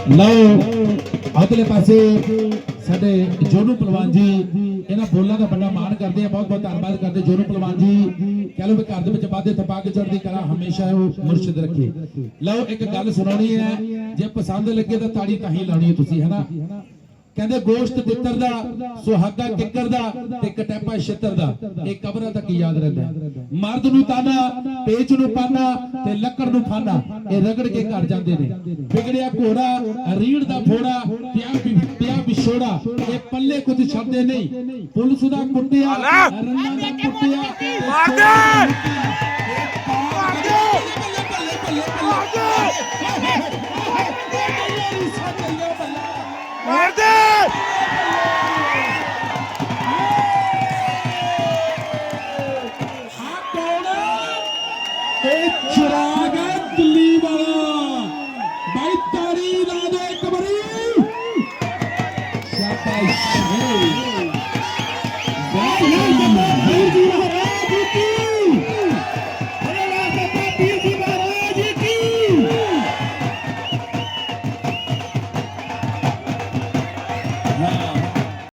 ਲਓ ਅਗਲੇ ਪਾਸੇ ਸਾਡੇ ਜੋਨੂ ਪਹਿਲਵਾਨ ਜੀ ਇਹਨਾਂ ਬੋਲਾਂ ਦਾ ਬੜਾ ਮਾਣ ਕਰਦੇ ਆ, ਬਹੁਤ ਬਹੁਤ ਧੰਨਵਾਦ ਕਰਦੇ ਜੋਨੂ ਪਹਿਲਵਾਨ ਜੀ। ਕਹ ਲੋ ਵੀ ਘਰ ਦੇ ਵਿੱਚ ਵਾਧੇ ਥਪਾ ਕੇ ਚੜ੍ਹਦੀ ਕਲਾ ਹਮੇਸ਼ਾ ਉਹ ਮੁਰਸ਼ਿਦ ਰੱਖੇ। ਲਓ ਇੱਕ ਗੱਲ ਸੁਣਾਉਣੀ ਹੈ, ਜੇ ਪਸੰਦ ਲੱਗੇ ਤਾਂ ਤਾੜੀ ਤਾਂ ਹੀ ਲਾਉਣੀ ਹੈ ਤੁਸੀਂ, ਹੈ ਨਾ। ਕਹਿੰਦੇ ਗੋਸ਼ਤ ਤਿੱਤਰ ਦਾ, ਸੁਹਾਗਾ ਕਿੱਕਰ ਦਾ ਤੇ ਕਟੈਪਾ ਛਿੱਤਰ ਦਾ, ਇਹ ਕਬਰਾਂ ਤੱਕ ਯਾਦ ਰਹਿੰਦਾ। ਮਰਦ ਨੂੰ ਤਾਨਾ, ਪੇਚ ਨੂੰ ਪਾਨਾ ਤੇ ਲੱਕੜ ਨੂੰ ਫਾਨਾ, ਇਹ ਰਗੜ ਕੇ ਘਰ ਜਾਂਦੇ ਨੇ। ਵਿਗੜਿਆ ਘੋੜਾ, ਰੀੜ ਦਾ ਫੋੜਾ, ਪਿਆ ਵਿਛੋੜਾ, ਇਹ ਪੱਲੇ ਕੁਝ ਛੱਡਦੇ ਨਹੀਂ। ਪੁਲਿਸ ਦਾ ਕੁੱਟਿਆ, ਰੰਨਾਂ ਦਾ ਕੁੱਟਿਆ,